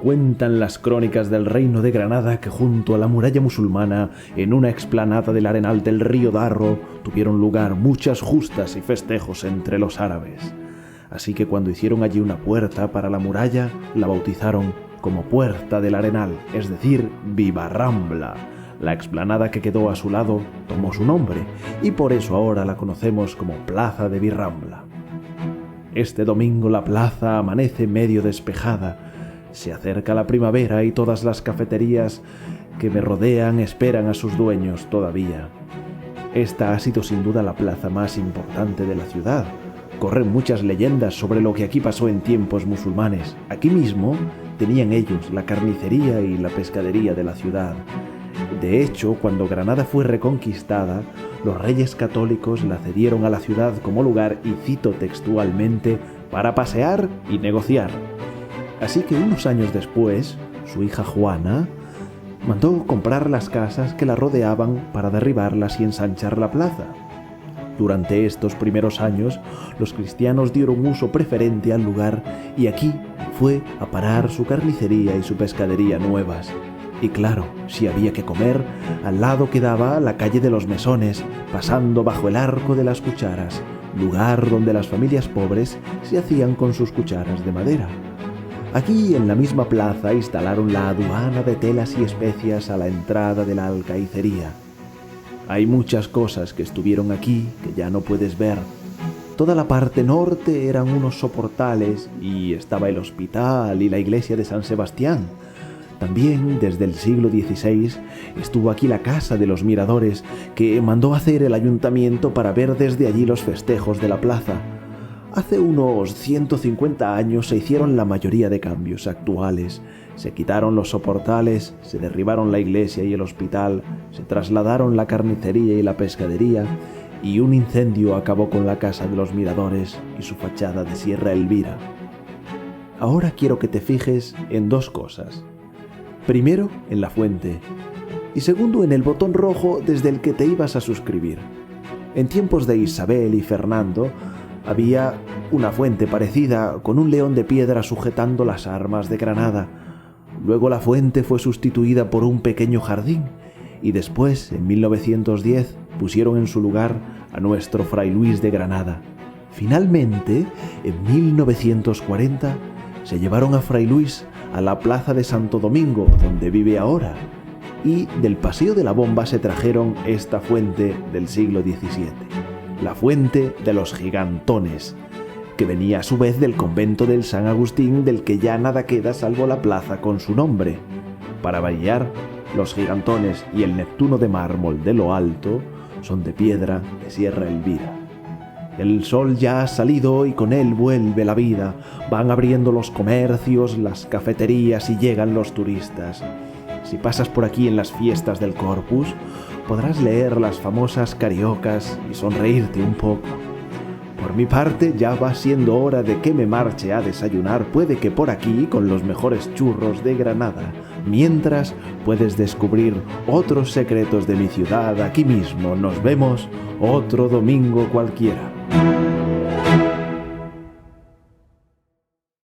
Cuentan las crónicas del Reino de Granada que junto a la muralla musulmana, en una explanada del arenal del río Darro, tuvieron lugar muchas justas y festejos entre los árabes. Así que cuando hicieron allí una puerta para la muralla, la bautizaron como Puerta del Arenal, es decir, Vivarrambla. La explanada que quedó a su lado tomó su nombre y por eso ahora la conocemos como Plaza de Virrambla. Este domingo la plaza amanece medio despejada. Se acerca la primavera y todas las cafeterías que me rodean esperan a sus dueños todavía. Esta ha sido sin duda la plaza más importante de la ciudad. Corren muchas leyendas sobre lo que aquí pasó en tiempos musulmanes. Aquí mismo tenían ellos la carnicería y la pescadería de la ciudad. De hecho, cuando Granada fue reconquistada, los reyes católicos la cedieron a la ciudad como lugar, y cito textualmente, para pasear y negociar. Así que unos años después, su hija Juana mandó comprar las casas que la rodeaban para derribarlas y ensanchar la plaza. Durante estos primeros años, los cristianos dieron uso preferente al lugar y aquí fue a parar su carnicería y su pescadería nuevas. Y claro, si había que comer, al lado quedaba la calle de los Mesones, pasando bajo el arco de las cucharas, lugar donde las familias pobres se hacían con sus cucharas de madera. Aquí, en la misma plaza, instalaron la aduana de telas y especias a la entrada de la alcaicería. Hay muchas cosas que estuvieron aquí que ya no puedes ver. Toda la parte norte eran unos soportales y estaba el hospital y la iglesia de San Sebastián. También, desde el siglo XVI, estuvo aquí la Casa de los Miradores, que mandó hacer el ayuntamiento para ver desde allí los festejos de la plaza. Hace unos 150 años se hicieron la mayoría de cambios actuales. Se quitaron los soportales, se derribaron la iglesia y el hospital, se trasladaron la carnicería y la pescadería, y un incendio acabó con la Casa de los Miradores y su fachada de Sierra Elvira. Ahora quiero que te fijes en dos cosas. Primero, en la fuente, y segundo, en el botón rojo desde el que te ibas a suscribir. En tiempos de Isabel y Fernando, había una fuente parecida con un león de piedra sujetando las armas de Granada. Luego la fuente fue sustituida por un pequeño jardín y después, en 1910, pusieron en su lugar a nuestro Fray Luis de Granada. Finalmente, en 1940, se llevaron a Fray Luis a la plaza de Santo Domingo, donde vive ahora, y del Paseo de la Bomba se trajeron esta fuente del siglo XVII. La fuente de los gigantones, que venía a su vez del convento del San Agustín, del que ya nada queda salvo la plaza con su nombre. Para variar, los gigantones y el Neptuno de mármol de lo alto son de piedra de Sierra Elvira. El sol ya ha salido y con él vuelve la vida. Van abriendo los comercios, las cafeterías y llegan los turistas. Si pasas por aquí en las fiestas del Corpus, podrás leer las famosas cariocas y sonreírte un poco. Por mi parte, ya va siendo hora de que me marche a desayunar, puede que por aquí, con los mejores churros de Granada. Mientras, puedes descubrir otros secretos de mi ciudad aquí mismo. Nos vemos otro domingo cualquiera.